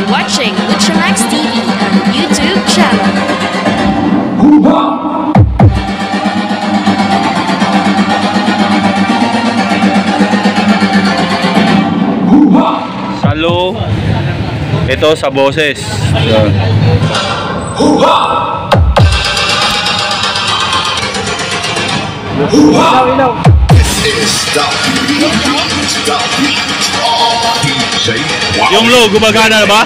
watching Luchamax TV on YouTube channel. Salo, ito sa boses. Yung low, gumagana na ba?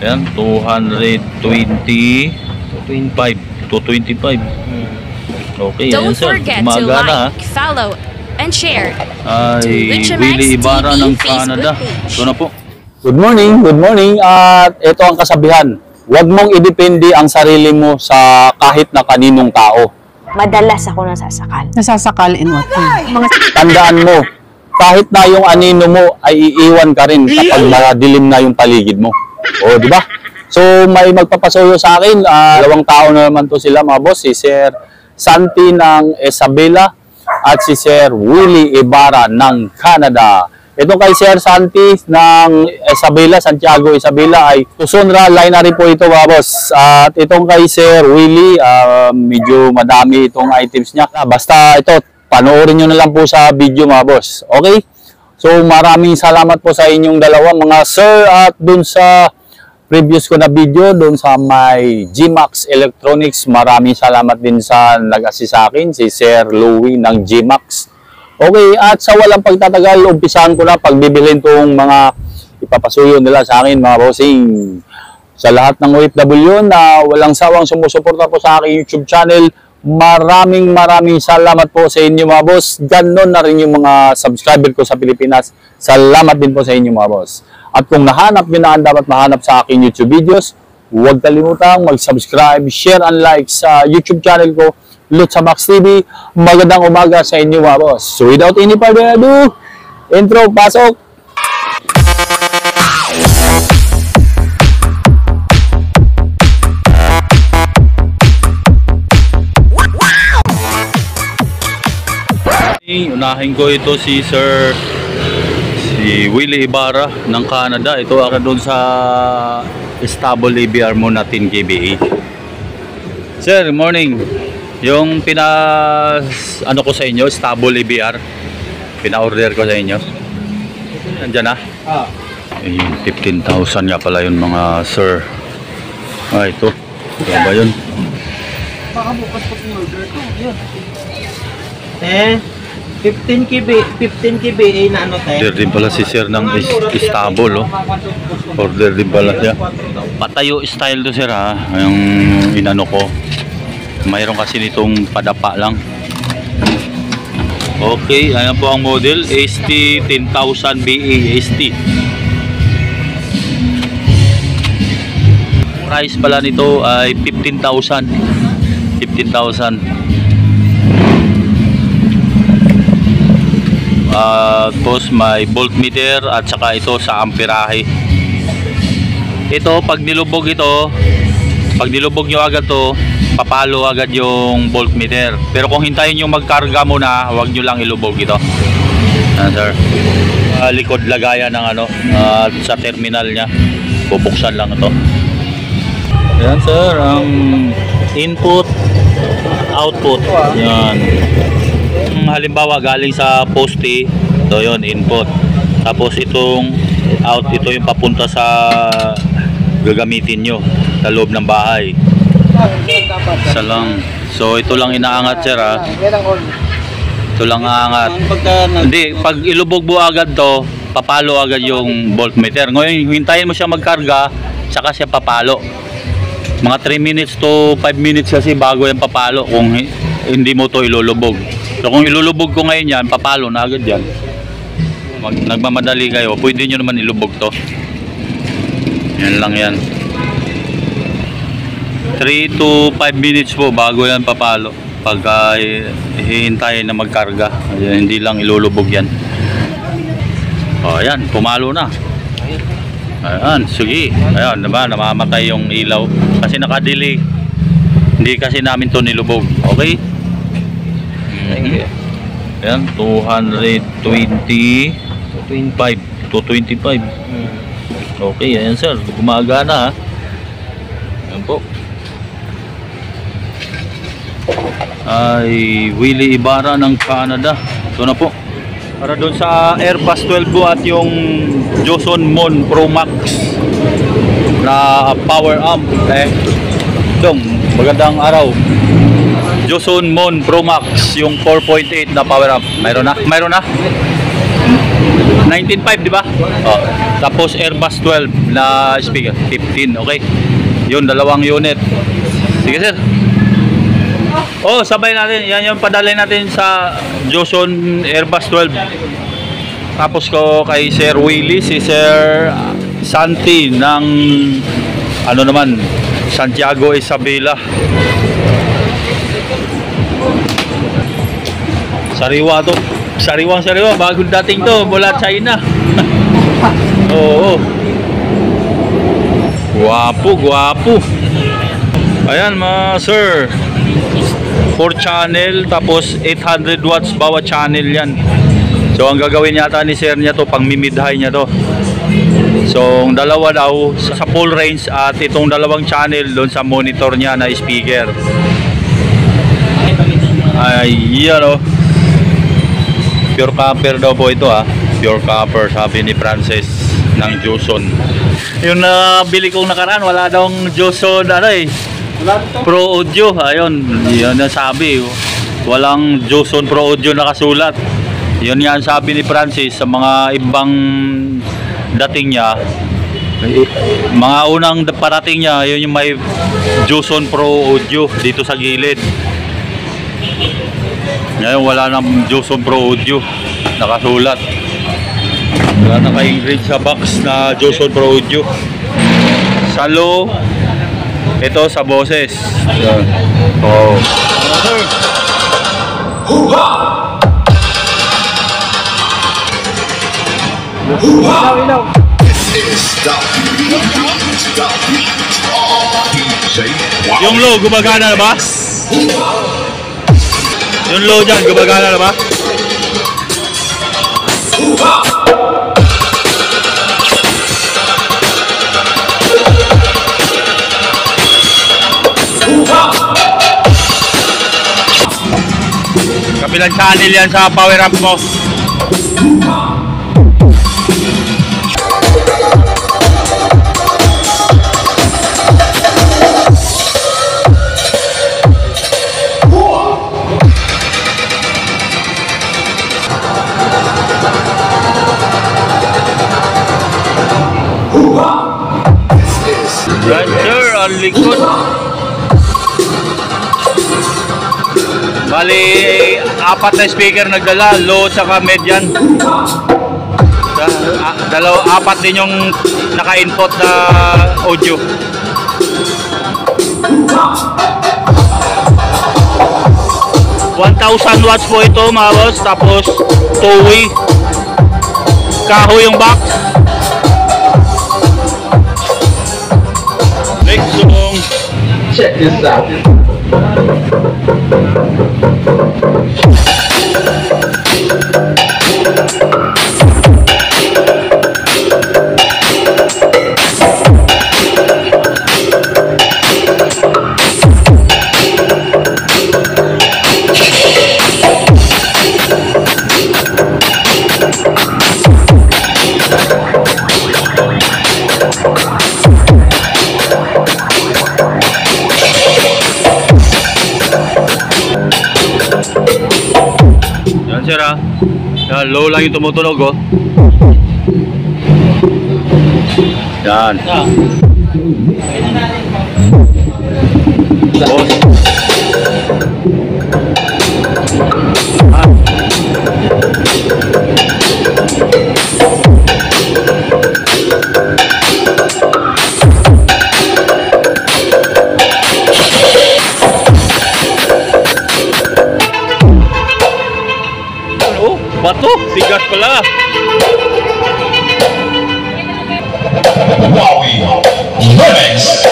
Ayan, 220 225. Okay, Don't ayan, sir. forget to Gumagana, like, follow, and share ay Luchamax Willie Ibarra TV ng Facebook Canada. page. Ito na po. Good morning. At ito ang kasabihan. Huwag mong idepende ang sarili mo sa kahit na kaninong tao. Madalas ako nasasakal. Nasasakal in what way? Tandaan mo, kahit na yung anino mo ay iiwan ka rin kapag madilim na yung paligid mo. O, di ba? So, may magpapasuyo sa akin. 2 tao na naman to sila, mga boss. Si Sir Santi ng Isabela at si Sir Willie Ibarra ng Canada. Ito kay Sir Santi ng Isabela, Santiago Isabela ay Tusunra Linery po ito, mga boss. At itong kay Sir Willie, medyo madami itong items niya. Basta ito, panoorin nyo na lang po sa video, mga boss. Okay? So maraming salamat po sa inyong dalawa, mga sir. At dun sa previous ko na video, dun sa may G-Max Electronics, maraming salamat din sa nag-assist sa akin, si Sir Louie ng G-Max. Okay, at sa walang pagtatagal, umpisahan ko na pagbibilhin itong mga ipapasuyo nila sa akin, mga bossing. Sa lahat ng OFW na walang sawang sumusuporta po sa aking YouTube channel, maraming salamat po sa inyo, mga boss. Ganon na rin yung mga subscriber ko sa Pilipinas. Salamat din po sa inyo, mga boss. At kung nahanap nyo na ang dapat mahanap sa aking YouTube videos, huwag kalimutang mag-subscribe, share, and like sa YouTube channel ko, Luchamax TV. Magandang umaga sa inyo, mga boss. So without any further ado, intro, pasok! Unahin ko ito si Willie Ibarra ng Canada. Ito akin doon sa stable ABR mo na 10 kVA. Sir, morning. Yung ano ko sa inyo, stable ABR, pina-order ko sa inyo. Nandiyan na? Ayun, 15,000 nga pala yun, mga sir. Ito. Ito ba yun? Baka bukas pa order to. Yun. 15 kBA na ano tayo? Order din pala si sir ng stable, oh. Order din pala siya. Patayo style to, sir, ha. Yung inano ko. Mayroon kasi nitong padapa lang. Okay, ayan po ang model. ST 10,000 BA ST. Price pala nito ay 15,000. 15,000. Tapos may voltmeter at saka ito sa amperahe. Ito pag nilubog nyo agad to, papalo agad yung voltmeter. Pero kung hintayin nyo magkarga muna, huwag nyo lang ilubog ito. Sir, likod lagayan ng ano, sa terminal nya, bubuksan lang ito. Ayan, sir, ang input, output. Yan. Halimbawa galing sa poste, ito yun, input. Tapos itong out, ito yung papunta sa gagamitin nyo sa loob ng bahay. Isa lang. So ito lang inaangat, sir, ha. Ito lang aangat. Hindi, pag ilubog mo agad to, papalo agad yung voltmeter. Ngayon, hintayin mo siya magkarga, saka siya papalo. Mga 3 minutes to 5 minutes kasi bago yan papalo kung hindi mo to ilulubog. So kung ilulubog ko ngayon yan, papalo na agad yan. Nagmamadali kayo, pwede nyo naman ilubog to. Yan lang yan. 3 to 5 minutes po bago yan papalo. Pagka hihintayin na magkarga, hindi lang ilulubog yan. O ayan, pumalo na. Ayan, sige. Ayan, diba, namamatay yung ilaw kasi nakadelay. Hindi kasi namin to nilubog. Okay? Ayan, 225. 225. Okay, ayan sir. Gumagana ha. Ayan po. Ay Willie Ibarra ng Canada. Ito na po. Para doon sa Airbus 12 po at yung Joson Mon Pro Max na power amp. Dong, magandang araw. Joson Mon Pro Max yung 4.8 na power amp. Mayroon na? Mayroon na? 19.5 di ba? Oh. Tapos Airbus 12 na speaker 15, okay. Yun, dalawang unit. Sige sir. Oh, sabay natin. Yan yung padalhin natin sa Joson Airbus 12. Tapos ko kay Sir Willie, si Sir Santi ng ano naman, Santiago Isabela. Sariwa to. Sariwang sariwa, bagong dating to mula China. Oo. Guwapo, guwapo. Ayan mga sir. 4 channel tapos 800 watts bawat channel yan. So ang gagawin yata ni sir niya to, pang mid-high niya to. So ang dalawa daw sa full range at itong dalawang channel doon sa monitor niya na speaker. Ay, yan o. Pure copper daw po ito ha. Pure copper sabi ni Francis ng Joson. Yung nabili kong nakaraan wala daw Joson ano eh. Pro Audio. Ayun, yun ang sabi. Walang Joson Pro Audio nakasulat. Yun nga ang sabi ni Francis sa mga ibang dating niya. Mga unang parating niya, yun yung may Joson Pro Audio dito sa gilid. Ngayon wala nang Joson Pro Audio nakasulat. Wala na ka-engrave sa box na Joson Pro Audio. Sa low, ito sa boses. Oh. Yung low gumagana na ba? Yung low dyan, gumagana na ba? Kabilang channel yan sa power amp mo. Yan sir, ang likod. Bali, 4 na speaker nagdala, low tsaka median. Dalaw, 4 din yung naka-input na audio. $1,000 watts po ito mga boss, tapos two-way. Kahoy yung box. Next song. Check this out. Yan sir ha. Yan, low lang yung tumutunog oh. Yan. Boss. Bato, bigat pala. Wowie Remix.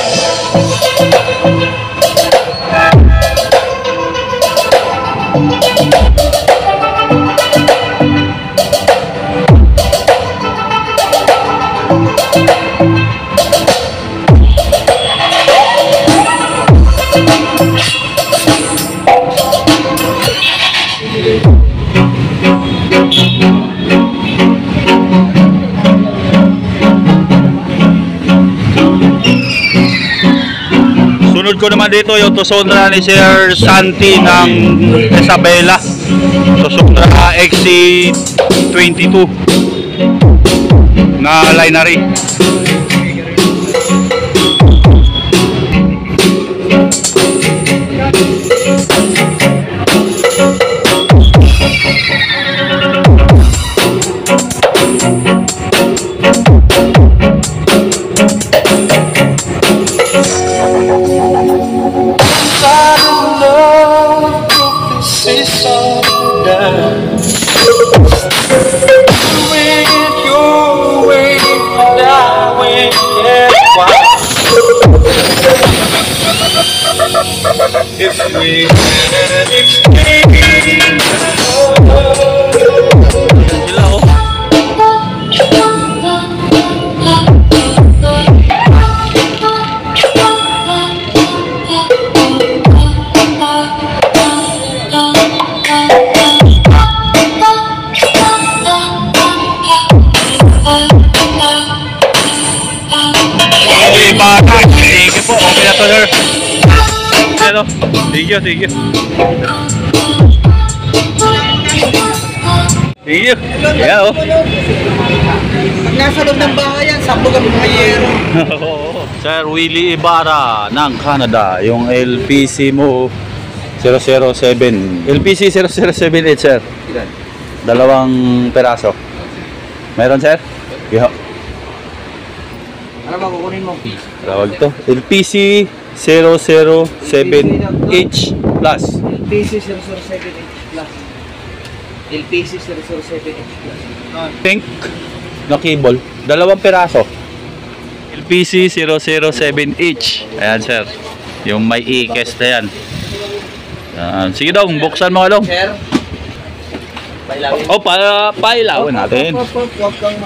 Sunod ko naman dito yung Tucson ni Sir Santi ng Isabela. Tucson XC22 na linery. Sige po, okay na to, sir. Hello. Thank you. Thank you. Yeah, oh. Pag nasa loob ng bahay yan, sabog ang buhayero. Sir Willie Ibarra ng Canada. Yung LPC mo 007. LPC 0078, sir. Dalawang peraso. Meron, sir? Yeah. Ano ba kukunin mo? Tawag to. LPC 007H plus. LPC 007H plus. LPC 007H plus. Pink na cable. Dalawang peraso. LPC 007H. Ayan, sir. Yung may e-cast na yan. Sige daw, buksan mo along. Sir? Pailawin. Oh, pailawin natin. Huwag kang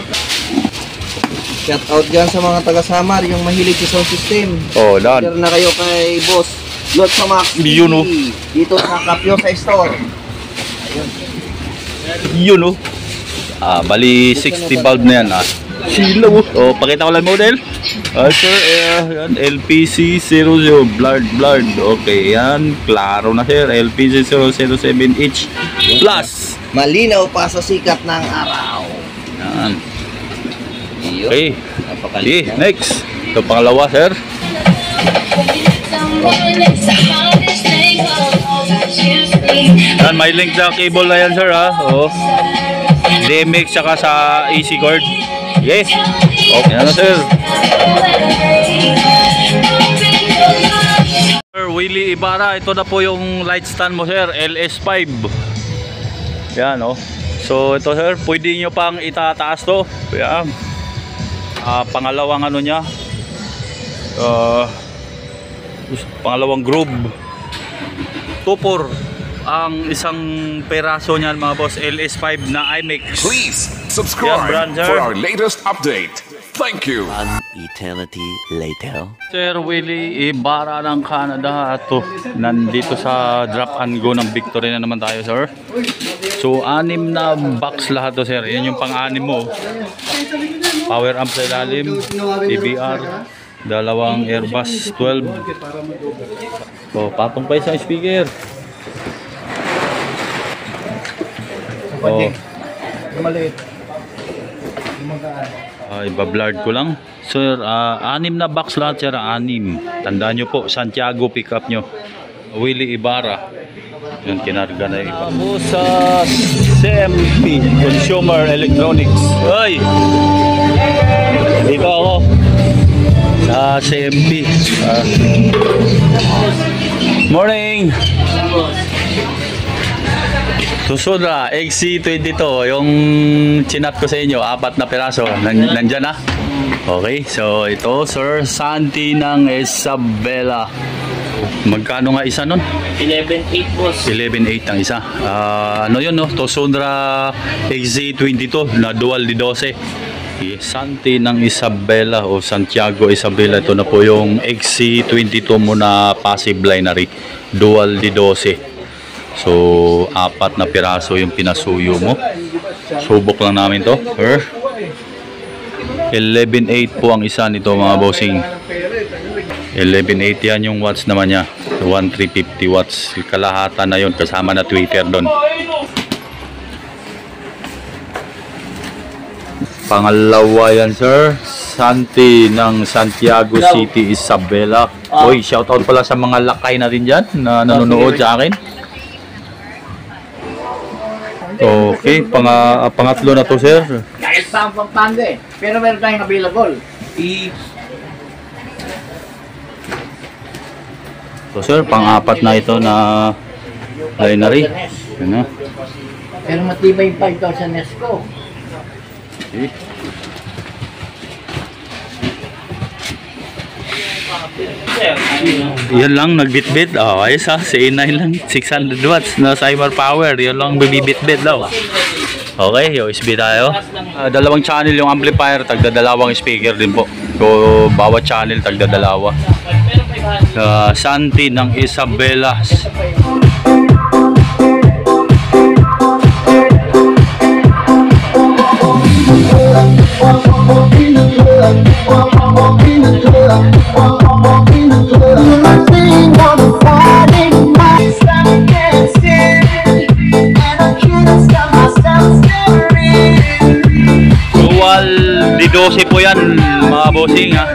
shout out dyan sa mga taga-Samar, yung mahilig sa sound system. Oh, dan. Share na kayo kay Boss Lot sa Max TV. Yun, oh. Dito sa Capio sa store. Yun, oh. Bali 60 bulb na yan, Silaw, oh. Oh, pakita ko lang model. Sir, yan, LPC 00 blurred. Okay, yan. Klaro na, sir. LPC 007H plus. Malinaw pa sa sikat ng araw. Yan. Iyo. Okay. Okay, next. Ito pangalawa, sir. Yan, may link na cable na yan, sir, Oh. DMX saka sa AC cord. Yes. Okay na, sir. Sir Willie Ibarra, ito na po yung light stand mo, sir. LS5. Yan, oh. So, ito, sir. Pwede nyo pang itataas to. Yan. Pangalawang ano niya. Pangalawang groove. 2-4 ang isang peraso niyan, mga boss. LS5 na IMAX. Please subscribe for our latest update. Thank you. An eternity later. Sir Willie Ibarra ng Canada. Ito, nandito sa drop and go ng Victory na naman tayo, sir. So, 6 na box lahat to, sir. Yan yung pang-6 mo. Power amp sa ilalim, PBR, dalawang Airbus 12. So, patong pa isang speaker. Oh. Maliit. Iba-blurred ko lang. Sir, 6 na box lahat, sir. 6. Tandaan nyo po, Santiago pick up nyo. Willie Ibarra. Yung kinarga na iba. Sa CMP, Consumer Electronics. Hoy! Dito ako. Sa CMP. Morning! Tucson XC22. Yung chinat ko sa inyo, 4 na piraso. Nandyan na. Okay, so ito, Sir Santi ng Isabela. Magkano nga isa nun? 11.8 boss. 11.8 ang isa. Ano yun, no? Tucson XC22 na dual di 12. Santi ng Isabela o Santiago Isabela. Ito na po yung XC22 mo na passive binary. Dual di 12. So, 4 na piraso yung pinasuyo mo. Subok lang namin to. 11.8 po ang isa nito, mga bossing. 1180 yan yung watts naman niya. 1350 watts. Kalahatan na yun kasama na tweeter doon. Pangalawa yan, sir. Santi ng Santiago City, Isabela. Uy, shoutout pala sa mga lakay natin dyan na nanonood sa akin. Okay, pangatlo na to, sir. Kahit pa ang Pampanga eh. Pero meron tayong available. So, sir, pang-apat na ito na binary. Ano? Pero matibay yung 5,000 S ko. Okay. Yan lang, nagbitbit. Oh, ayos ha. Si A9 lang. 600 watts na cyber power. Yan lang bibitbit daw. Okay, USB tayo. Dalawang channel yung amplifier. Tagdadalawang speaker din po. So, bawat channel tagdadalawa. Santi ng Isabela. Dual D12 po yan, mga bossing ha.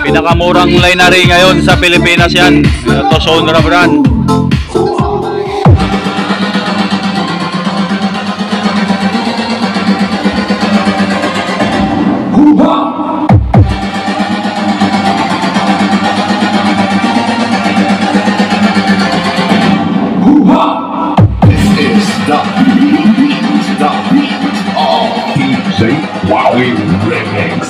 Pinakamurang linary ngayon sa Pilipinas yan. Ito Sonra brand. Wowie Remix.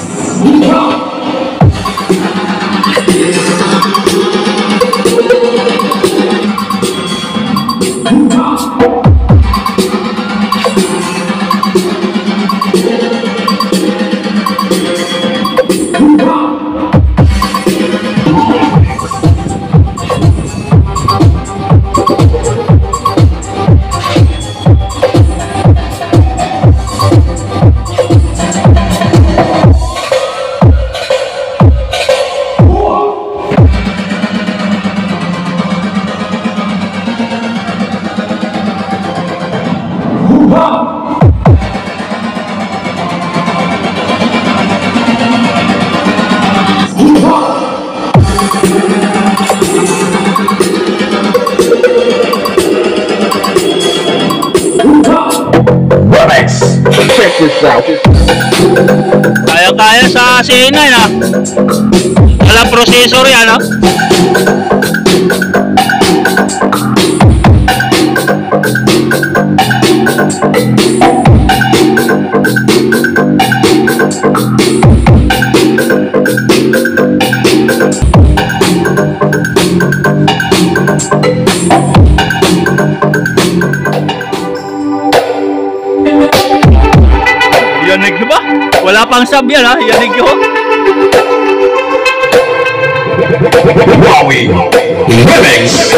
Kaya-kaya sa C9 ha. Walang processor yan ha. Yanig ba? Wala pang sub yan ha. Yanig yun. Wowie Remix.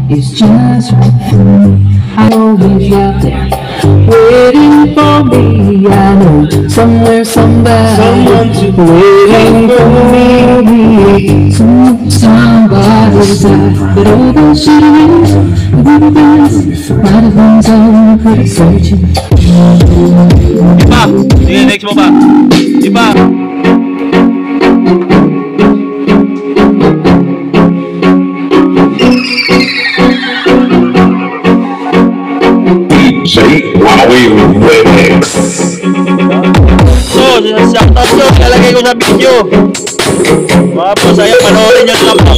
It's just right for me. I know he's out there waiting for me. I know somewhere, somebody, someone's waiting for me. Somebody's side, but all those shootings, the best, might have been done pretty searching. Iba, sige next mo ba? Iba. Wowie Remix. So, shoutout nyo, nalagay ko sa video. Mga masaya, panoorin nyo lang po.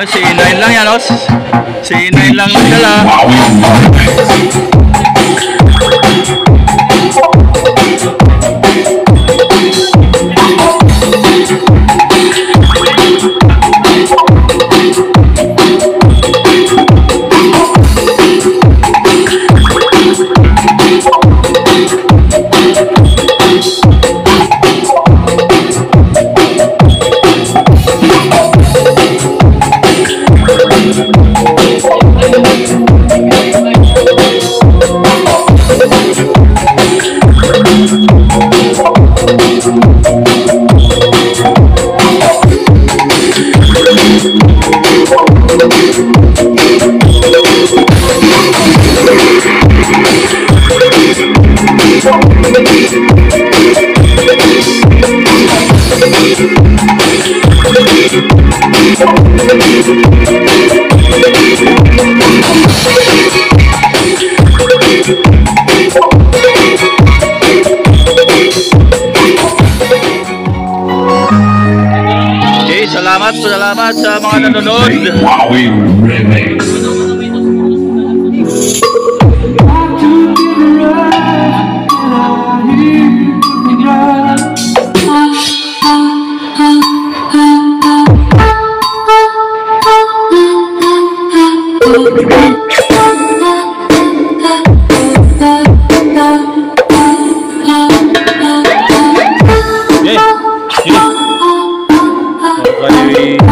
Si 9 lang yan, os. Si 9 lang nagdala. Salamat sa mga nanonood.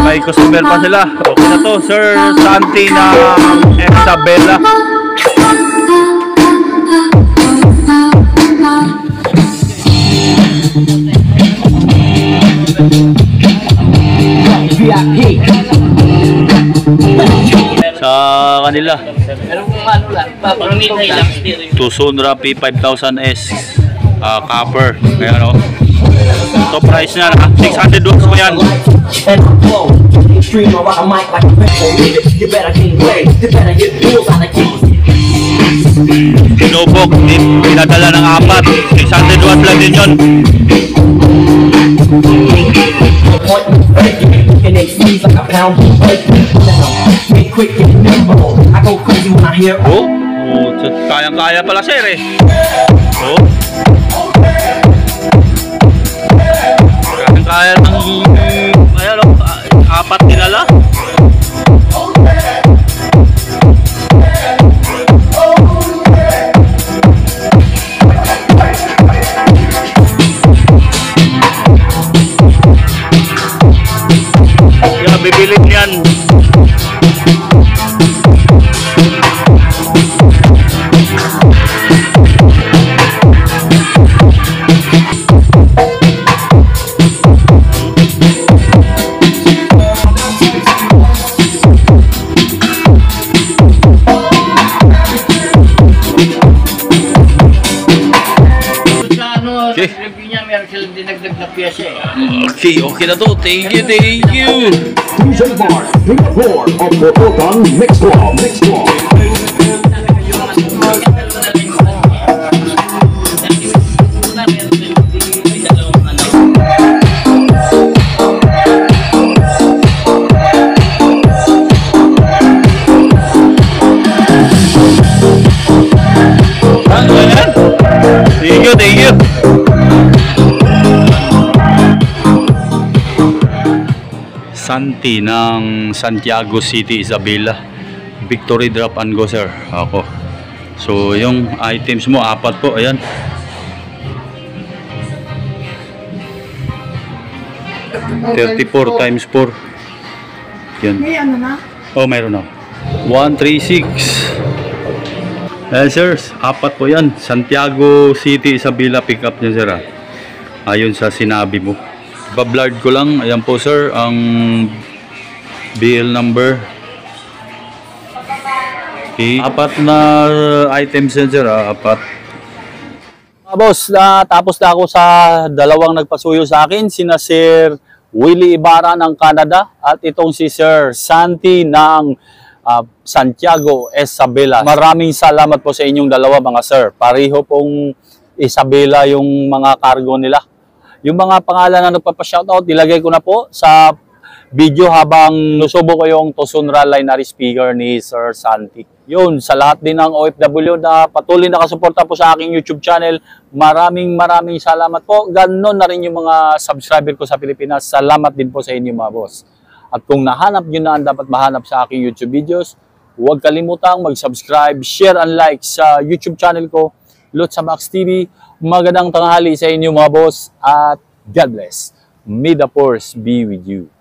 May customer pa sila. Okay na to, Sir Santi na Isabela. Sa kanila Tucson Rappi 5000S copper. Kaya no, ito price na 600 watts po yan. Tinubok, pinadala ng 4, 600 watts lang din yun. Kayang-kaya pala sir eh. Kaya ng ayan, 4 dinala. Kaya bibilin yan. Okay, okay na to. Thank you, thank you. Thank you, thank you. Santi ng Santiago City, Isabela. Victory drop and go sir. Ako. So yung items mo 4 po. Ayan. $34 times 4. Yan. May ano na? Oh, mayroon na. 136. Ayan sir, 4 po yan. Santiago City, Isabela pick up niya sir. Ayon sa sinabi mo. Bablard ko lang. Ayan po sir, ang BL number. Okay. 4 na items yan sir. 4. Boss, tapos na ako sa dalawang nagpasuyo sa akin. Sina Sir Willie Ibarra ng Canada at itong si Sir Santi ng Santiago, Isabela. Maraming salamat po sa inyong dalawa mga sir. Pareho pong Isabela yung mga cargo nila. Yung mga pangalan na nagpapa-shoutout, ilagay ko na po sa video habang nusubo ko yung Tosunra Linear speaker ni Sir Santi. Yun, sa lahat din ng OFW na patuloy nakasuporta po sa aking YouTube channel, maraming salamat po. Ganon na rin yung mga subscriber ko sa Pilipinas. Salamat din po sa inyo mga boss. At kung nahanap nyo na ang dapat mahanap sa aking YouTube videos, huwag kalimutang mag-subscribe, share, and like sa YouTube channel ko, Lutz Max TV. Magandang tanghali sa inyo mga boss at God bless. May the force be with you.